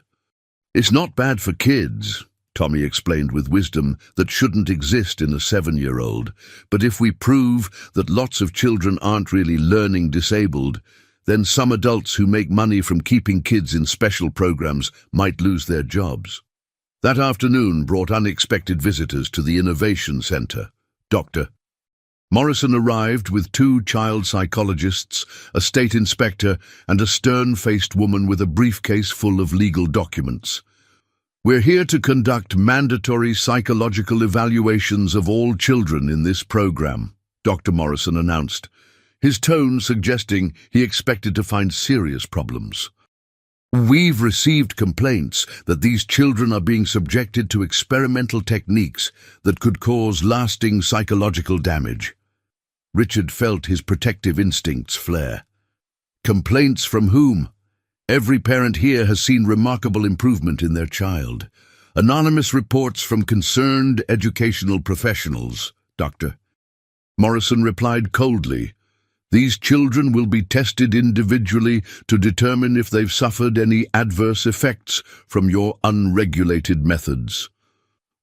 "It's not bad for kids," Tommy explained with wisdom that shouldn't exist in a 7-year-old. "But if we prove that lots of children aren't really learning disabled, then some adults who make money from keeping kids in special programs might lose their jobs." That afternoon brought unexpected visitors to the Innovation Center. Dr. Morrison arrived with 2 child psychologists, a state inspector, and a stern-faced woman with a briefcase full of legal documents. "We're here to conduct mandatory psychological evaluations of all children in this program," Dr. Morrison announced, his tone suggesting he expected to find serious problems. "We've received complaints that these children are being subjected to experimental techniques that could cause lasting psychological damage." Richard felt his protective instincts flare. "Complaints from whom? Every parent here has seen remarkable improvement in their child. Anonymous reports from concerned educational professionals, Dr. Morrison replied coldly. "These children will be tested individually to determine if they've suffered any adverse effects from your unregulated methods.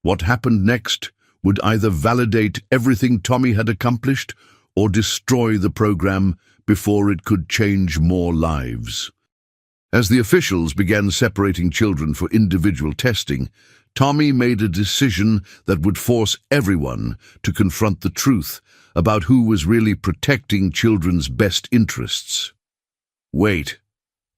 What happened next would either validate everything Tommy had accomplished or destroy the program before it could change more lives." As the officials began separating children for individual testing, Tommy made a decision that would force everyone to confront the truth about who was really protecting children's best interests. "Wait,"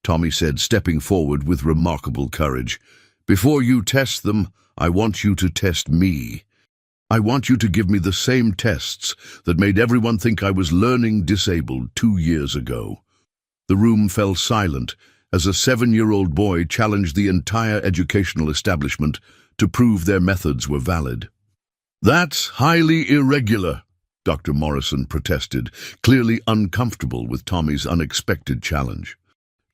Tommy said, stepping forward with remarkable courage. "Before you test them, I want you to test me. I want you to give me the same tests that made everyone think I was learning disabled 2 years ago." The room fell silent as a 7-year-old boy challenged the entire educational establishment to prove their methods were valid. "That's highly irregular," Dr. Morrison protested, clearly uncomfortable with Tommy's unexpected challenge.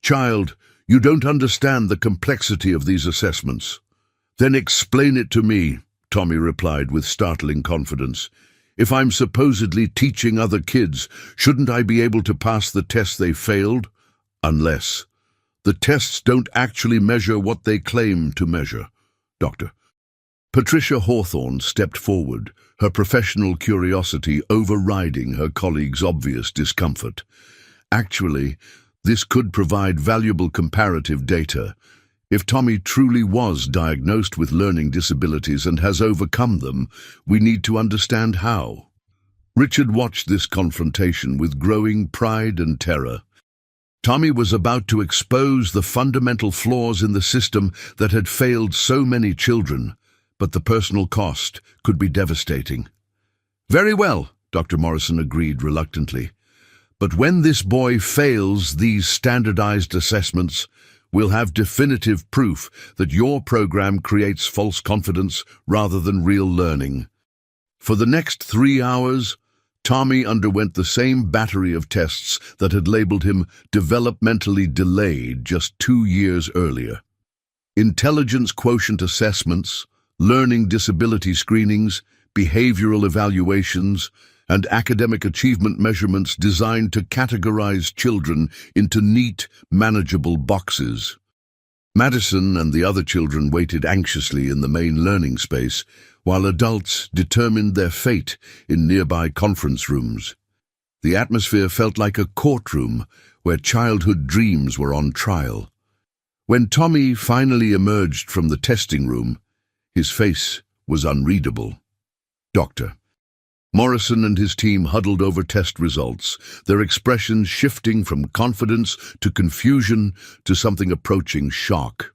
"Child, you don't understand the complexity of these assessments." "Then explain it to me," Tommy replied with startling confidence. "If I'm supposedly teaching other kids, shouldn't I be able to pass the tests they failed? Unless the tests don't actually measure what they claim to measure, Doctor." Patricia Hawthorne stepped forward, her professional curiosity overriding her colleague's obvious discomfort. "Actually, this could provide valuable comparative data. If Tommy truly was diagnosed with learning disabilities and has overcome them, we need to understand how." Richard watched this confrontation with growing pride and terror. Tommy was about to expose the fundamental flaws in the system that had failed so many children, but the personal cost could be devastating. "Very well," Dr. Morrison agreed reluctantly. "But when this boy fails these standardized assessments, we'll have definitive proof that your program creates false confidence rather than real learning." For the next 3 hours, Tommy underwent the same battery of tests that had labeled him developmentally delayed just 2 years earlier. Intelligence quotient assessments, learning disability screenings, behavioral evaluations, and academic achievement measurements designed to categorize children into neat, manageable boxes. Madison and the other children waited anxiously in the main learning space, while adults determined their fate in nearby conference rooms. The atmosphere felt like a courtroom where childhood dreams were on trial. When Tommy finally emerged from the testing room, his face was unreadable. Dr. Morrison and his team huddled over test results, their expressions shifting from confidence to confusion to something approaching shock.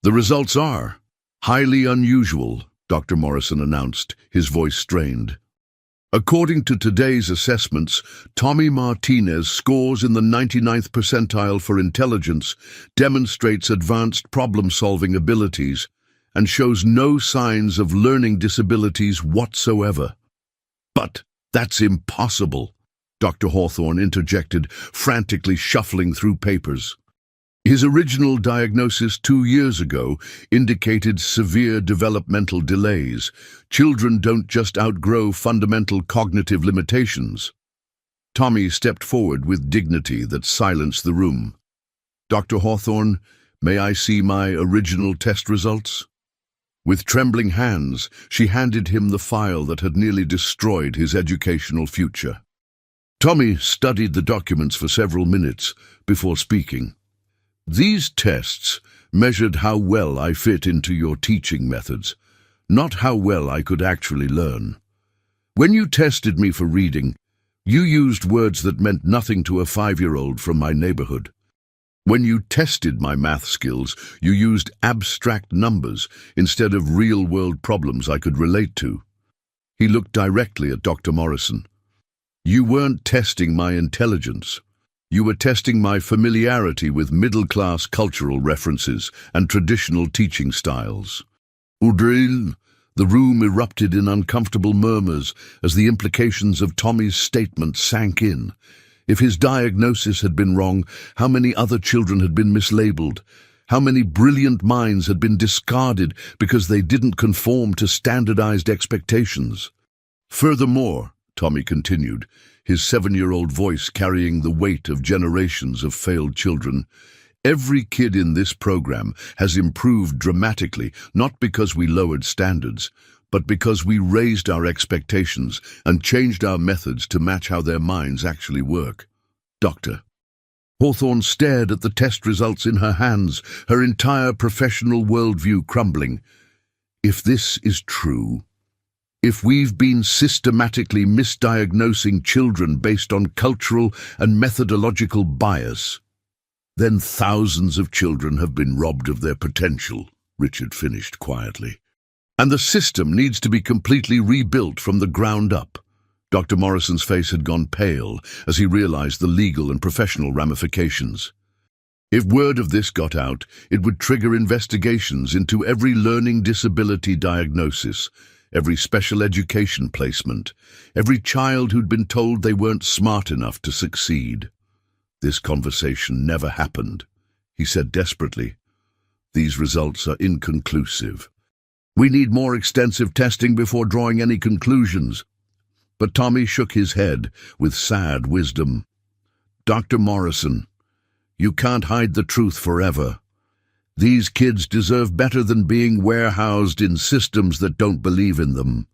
"The results are highly unusual," Dr. Morrison announced, his voice strained. "According to today's assessments, Tommy Martinez scores in the 99th percentile for intelligence, demonstrates advanced problem-solving abilities, and shows no signs of learning disabilities whatsoever." "But that's impossible," Dr. Hawthorne interjected, frantically shuffling through papers. His original diagnosis 2 years ago indicated severe developmental delays. Children don't just outgrow fundamental cognitive limitations. Tommy stepped forward with dignity that silenced the room. "Dr. Hawthorne, may I see my original test results?" With trembling hands, she handed him the file that had nearly destroyed his educational future. Tommy studied the documents for several minutes before speaking. "These tests measured how well I fit into your teaching methods, not how well I could actually learn. When you tested me for reading, you used words that meant nothing to a 5-year-old from my neighborhood. When you tested my math skills, you used abstract numbers instead of real-world problems I could relate to." He looked directly at Dr. Morrison. "You weren't testing my intelligence. You were testing my familiarity with middle-class cultural references and traditional teaching styles." "Udril." The room erupted in uncomfortable murmurs as the implications of Tommy's statement sank in. If his diagnosis had been wrong, how many other children had been mislabeled? How many brilliant minds had been discarded because they didn't conform to standardized expectations? "Furthermore," Tommy continued, his 7-year-old voice carrying the weight of generations of failed children, "every kid in this program has improved dramatically, not because we lowered standards, but because we raised our expectations and changed our methods to match how their minds actually work." Dr. Hawthorne stared at the test results in her hands, her entire professional worldview crumbling. "If this is true, if we've been systematically misdiagnosing children based on cultural and methodological bias, then thousands of children have been robbed of their potential," Richard finished quietly. "And the system needs to be completely rebuilt from the ground up." Dr. Morrison's face had gone pale as he realized the legal and professional ramifications. If word of this got out, it would trigger investigations into every learning disability diagnosis, every special education placement, every child who'd been told they weren't smart enough to succeed. "This conversation never happened," he said desperately. "These results are inconclusive. We need more extensive testing before drawing any conclusions." But Tommy shook his head with sad wisdom. "Dr. Morrison, you can't hide the truth forever. These kids deserve better than being warehoused in systems that don't believe in them."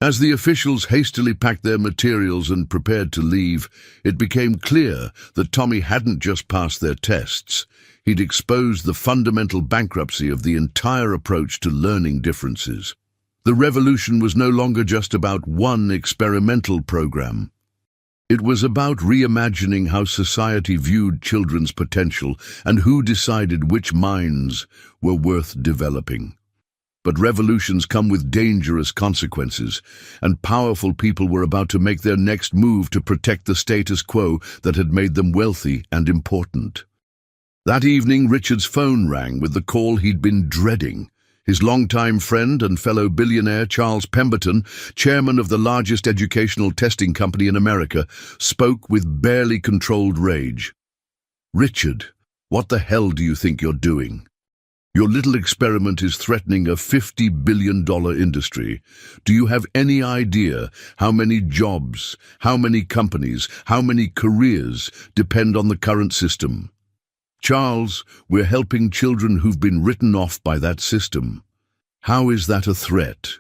As the officials hastily packed their materials and prepared to leave, it became clear that Tommy hadn't just passed their tests. He'd exposed the fundamental bankruptcy of the entire approach to learning differences. The revolution was no longer just about one experimental program. It was about reimagining how society viewed children's potential and who decided which minds were worth developing. But revolutions come with dangerous consequences, and powerful people were about to make their next move to protect the status quo that had made them wealthy and important. That evening, Richard's phone rang with the call he'd been dreading. His longtime friend and fellow billionaire Charles Pemberton, chairman of the largest educational testing company in America, spoke with barely controlled rage. "Richard, what the hell do you think you're doing? Your little experiment is threatening a $50 billion industry. Do you have any idea how many jobs, how many companies, how many careers depend on the current system?" Charles, we're helping children who've been written off by that system. How is that a threat?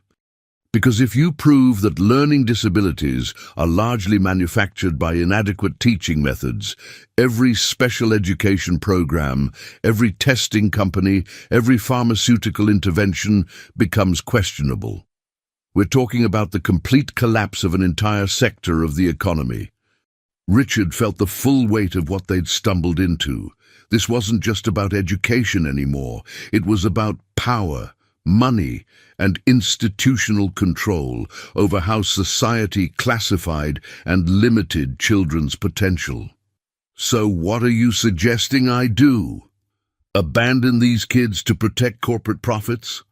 Because if you prove that learning disabilities are largely manufactured by inadequate teaching methods, every special education program, every testing company, every pharmaceutical intervention becomes questionable. We're talking about the complete collapse of an entire sector of the economy. Richard felt the full weight of what they'd stumbled into. This wasn't just about education anymore. It was about power, money, and institutional control over how society classified and limited children's potential. So what are you suggesting I do? Abandon these kids to protect corporate profits?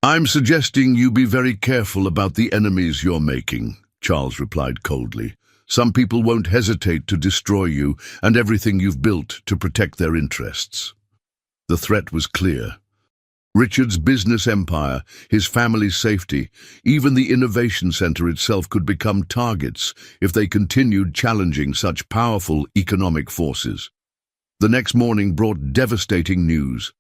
I'm suggesting you be very careful about the enemies you're making, Charles replied coldly. Some people won't hesitate to destroy you and everything you've built to protect their interests. The threat was clear. Richard's business empire, his family's safety, even the innovation center itself could become targets if they continued challenging such powerful economic forces. The next morning brought devastating news.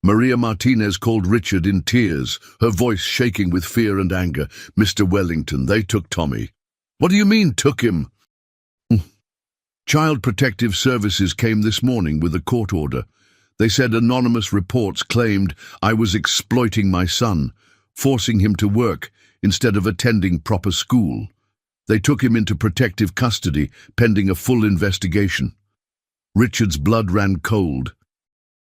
Maria Martinez called Richard in tears, her voice shaking with fear and anger. "Mr. Wellington, they took Tommy." "What do you mean, took him?" "Child Protective Services came this morning with a court order. They said anonymous reports claimed I was exploiting my son, forcing him to work instead of attending proper school. They took him into protective custody, pending a full investigation." Richard's blood ran cold.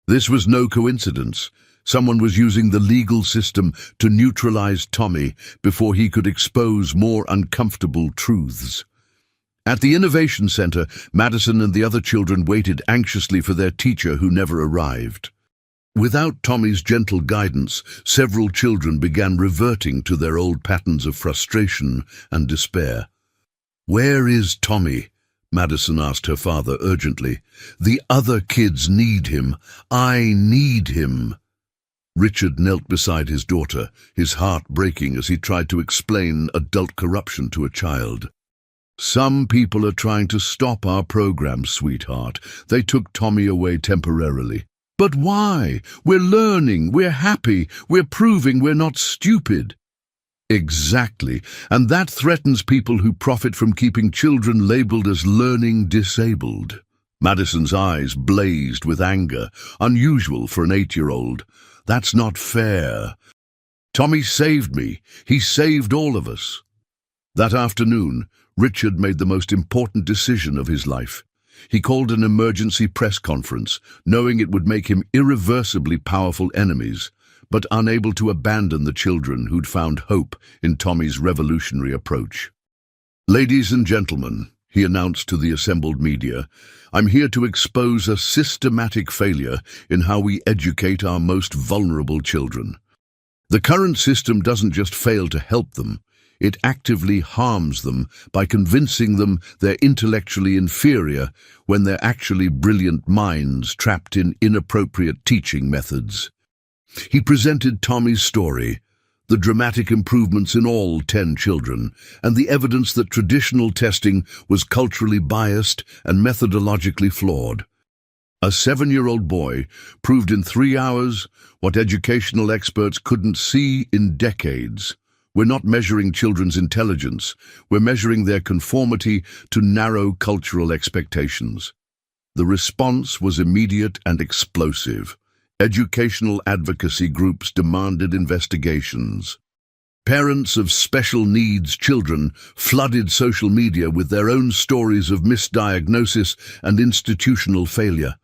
This was no coincidence. Someone was using the legal system to neutralize Tommy before he could expose more uncomfortable truths. At the Innovation Center, Madison and the other children waited anxiously for their teacher who never arrived. Without Tommy's gentle guidance, several children began reverting to their old patterns of frustration and despair. "Where is Tommy?" Madison asked her father urgently. "The other kids need him. I need him." Richard knelt beside his daughter, his heart breaking as he tried to explain adult corruption to a child. "Some people are trying to stop our program, sweetheart. They took Tommy away temporarily." "But why? We're learning, we're happy, we're proving we're not stupid." "Exactly, and that threatens people who profit from keeping children labeled as learning disabled." Madison's eyes blazed with anger, unusual for an 8-year-old. "That's not fair. Tommy saved me. He saved all of us." That afternoon, Richard made the most important decision of his life. He called an emergency press conference, knowing it would make him irreversibly powerful enemies, but unable to abandon the children who'd found hope in Tommy's revolutionary approach. "Ladies and gentlemen," he announced to the assembled media, "I'm here to expose a systematic failure in how we educate our most vulnerable children. The current system doesn't just fail to help them, it actively harms them by convincing them they're intellectually inferior when they're actually brilliant minds trapped in inappropriate teaching methods." He presented Tommy's story, the dramatic improvements in all 10 children, and the evidence that traditional testing was culturally biased and methodologically flawed. A 7-year-old boy proved in 3 hours what educational experts couldn't see in decades. We're not measuring children's intelligence, we're measuring their conformity to narrow cultural expectations. The response was immediate and explosive. Educational advocacy groups demanded investigations. Parents of special needs children flooded social media with their own stories of misdiagnosis and institutional failure.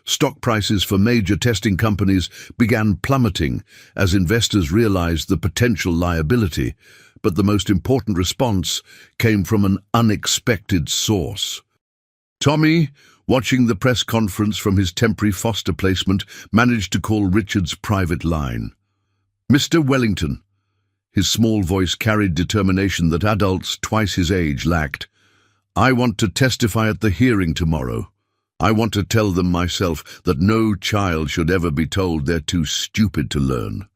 Stock prices for major testing companies began plummeting as investors realized the potential liability, but the most important response came from an unexpected source. Tommy, watching the press conference from his temporary foster placement, managed to call Richard's private line. "Mr. Wellington." His small voice carried determination that adults twice his age lacked. "I want to testify at the hearing tomorrow. I want to tell them myself that no child should ever be told they're too stupid to learn."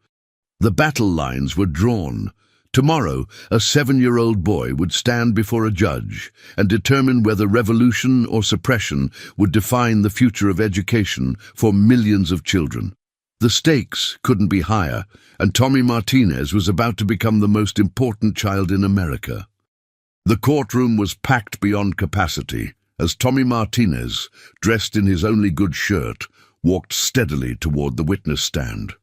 The battle lines were drawn. Tomorrow, a 7-year-old boy would stand before a judge and determine whether revolution or suppression would define the future of education for millions of children. The stakes couldn't be higher, and Tommy Martinez was about to become the most important child in America. The courtroom was packed beyond capacity as Tommy Martinez, dressed in his only good shirt, walked steadily toward the witness stand.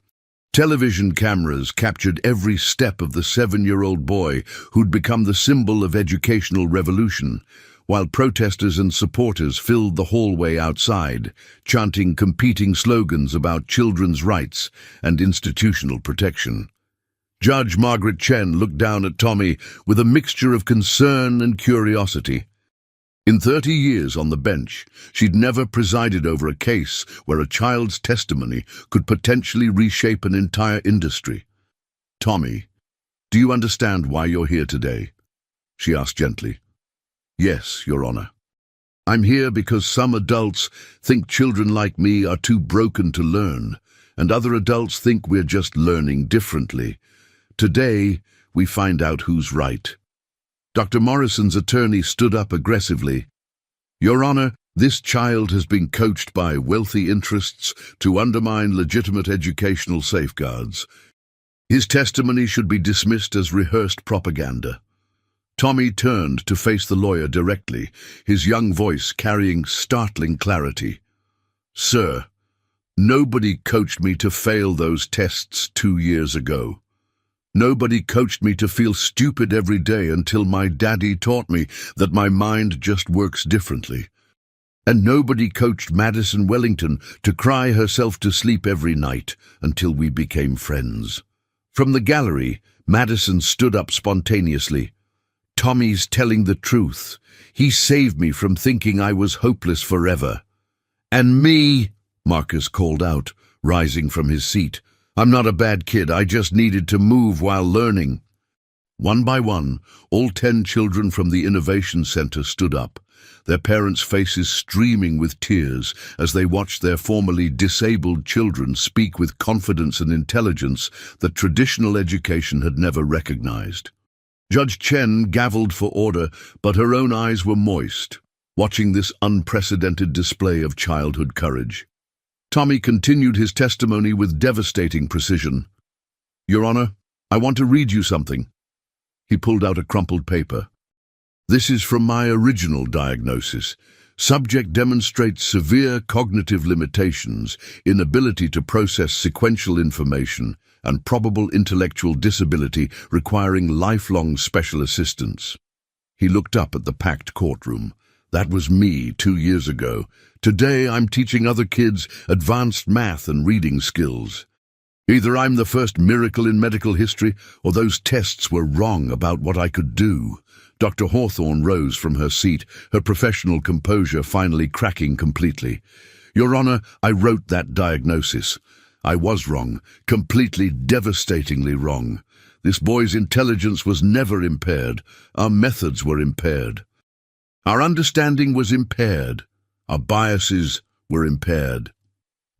Television cameras captured every step of the 7-year-old boy who'd become the symbol of educational revolution, while protesters and supporters filled the hallway outside, chanting competing slogans about children's rights and institutional protection. Judge Margaret Chen looked down at Tommy with a mixture of concern and curiosity. In 30 years on the bench, she'd never presided over a case where a child's testimony could potentially reshape an entire industry. "Tommy, do you understand why you're here today?" she asked gently. "Yes, Your Honor. I'm here because some adults think children like me are too broken to learn, and other adults think we're just learning differently. Today, we find out who's right." Dr. Morrison's attorney stood up aggressively. "Your Honor, this child has been coached by wealthy interests to undermine legitimate educational safeguards. His testimony should be dismissed as rehearsed propaganda." Tommy turned to face the lawyer directly, his young voice carrying startling clarity. "Sir, nobody coached me to fail those tests 2 years ago. Nobody coached me to feel stupid every day until my daddy taught me that my mind just works differently. And nobody coached Madison Wellington to cry herself to sleep every night until we became friends." From the gallery, Madison stood up spontaneously. "Tommy's telling the truth. He saved me from thinking I was hopeless forever." "And me," Marcus called out, rising from his seat. "I'm not a bad kid, I just needed to move while learning." One by one, all 10 children from the Innovation Center stood up, their parents' faces streaming with tears as they watched their formerly disabled children speak with confidence and intelligence that traditional education had never recognized. Judge Chen gavelled for order, but her own eyes were moist, watching this unprecedented display of childhood courage. Tommy continued his testimony with devastating precision. "Your Honor, I want to read you something." He pulled out a crumpled paper. "This is from my original diagnosis. Subject demonstrates severe cognitive limitations, inability to process sequential information, and probable intellectual disability requiring lifelong special assistance." He looked up at the packed courtroom. "That was me 2 years ago. Today I'm teaching other kids advanced math and reading skills. Either I'm the first miracle in medical history, or those tests were wrong about what I could do." Dr. Hawthorne rose from her seat, her professional composure finally cracking completely. "Your Honor, I wrote that diagnosis. I was wrong, completely devastatingly wrong. This boy's intelligence was never impaired. Our methods were impaired. Our understanding was impaired. Our biases were impaired."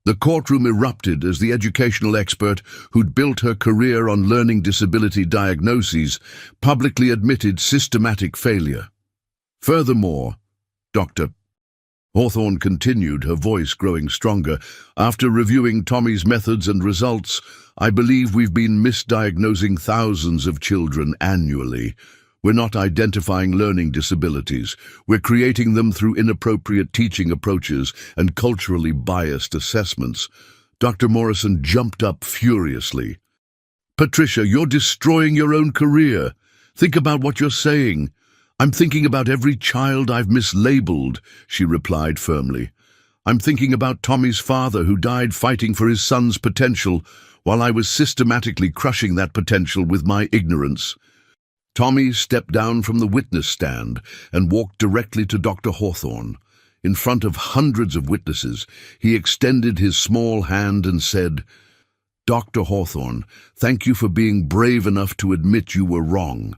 The courtroom erupted as the educational expert who'd built her career on learning disability diagnoses publicly admitted systematic failure. "Furthermore, Dr. Hawthorne continued, her voice growing stronger, "After reviewing Tommy's methods and results, I believe we've been misdiagnosing thousands of children annually. We're not identifying learning disabilities. We're creating them through inappropriate teaching approaches and culturally biased assessments." Dr. Morrison jumped up furiously. "Patricia, you're destroying your own career. Think about what you're saying." "I'm thinking about every child I've mislabeled," she replied firmly. "I'm thinking about Tommy's father who died fighting for his son's potential, while I was systematically crushing that potential with my ignorance." Tommy stepped down from the witness stand and walked directly to Dr. Hawthorne. In front of hundreds of witnesses, he extended his small hand and said, "Dr. Hawthorne, thank you for being brave enough to admit you were wrong.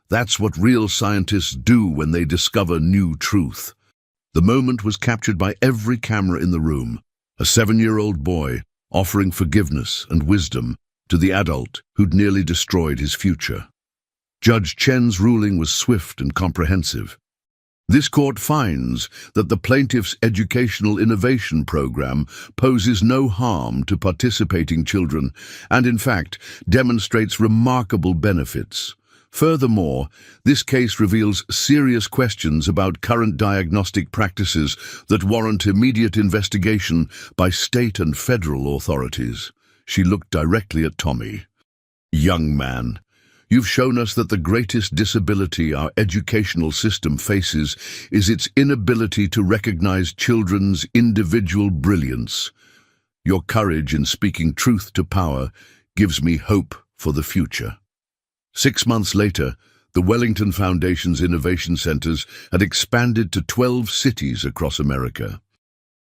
That's what real scientists do when they discover new truth." The moment was captured by every camera in the room, a 7-year-old boy offering forgiveness and wisdom to the adult who'd nearly destroyed his future. Judge Chen's ruling was swift and comprehensive. This court finds that the plaintiff's educational innovation program poses no harm to participating children and, in fact, demonstrates remarkable benefits. Furthermore, this case reveals serious questions about current diagnostic practices that warrant immediate investigation by state and federal authorities. She looked directly at Tommy. Young man, you've shown us that the greatest disability our educational system faces is its inability to recognize children's individual brilliance. Your courage in speaking truth to power gives me hope for the future. 6 months later, the Wellington Foundation's innovation centers had expanded to 12 cities across America.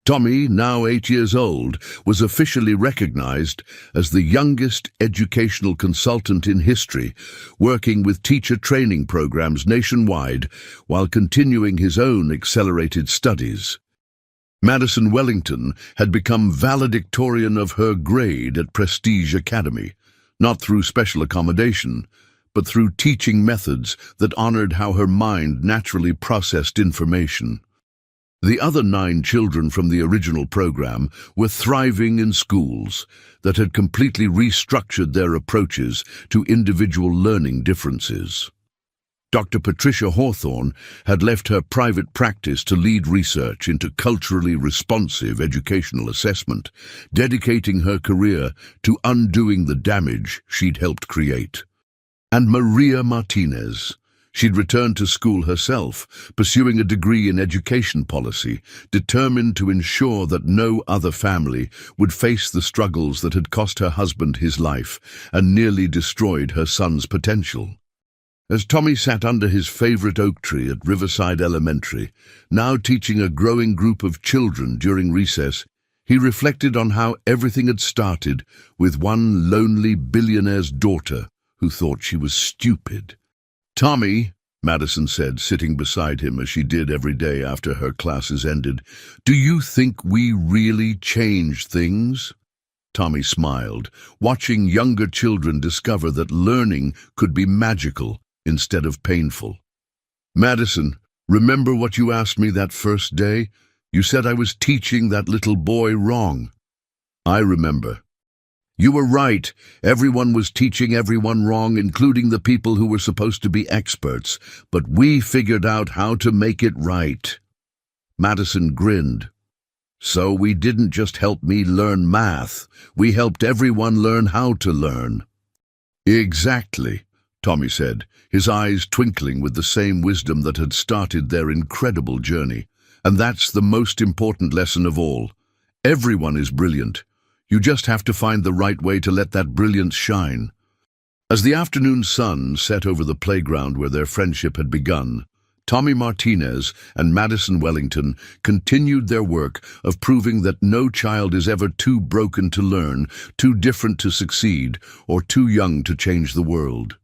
Tommy, now 8 years old, was officially recognized as the youngest educational consultant in history, working with teacher training programs nationwide while continuing his own accelerated studies. Madison Wellington had become valedictorian of her grade at Prestige Academy, not through special accommodation, but through teaching methods that honored how her mind naturally processed information. The other 9 children from the original program were thriving in schools that had completely restructured their approaches to individual learning differences. Dr. Patricia Hawthorne had left her private practice to lead research into culturally responsive educational assessment, dedicating her career to undoing the damage she'd helped create. And Maria Martinez. She'd returned to school herself, pursuing a degree in education policy, determined to ensure that no other family would face the struggles that had cost her husband his life and nearly destroyed her son's potential. As Tommy sat under his favorite oak tree at Riverside Elementary, now teaching a growing group of children during recess, he reflected on how everything had started with one lonely billionaire's daughter who thought she was stupid. "Tommy," Madison said, sitting beside him as she did every day after her classes ended, "do you think we really change things?" Tommy smiled, watching younger children discover that learning could be magical instead of painful. "Madison, remember what you asked me that first day? You said I was teaching that little boy wrong." "I remember." "You were right. Everyone was teaching everyone wrong, including the people who were supposed to be experts. But we figured out how to make it right." Madison grinned. "So we didn't just help me learn math. We helped everyone learn how to learn." "Exactly," Tommy said, his eyes twinkling with the same wisdom that had started their incredible journey. "And that's the most important lesson of all. Everyone is brilliant. You just have to find the right way to let that brilliance shine." As the afternoon sun set over the playground where their friendship had begun, Tommy Martinez and Madison Wellington continued their work of proving that no child is ever too broken to learn, too different to succeed, or too young to change the world.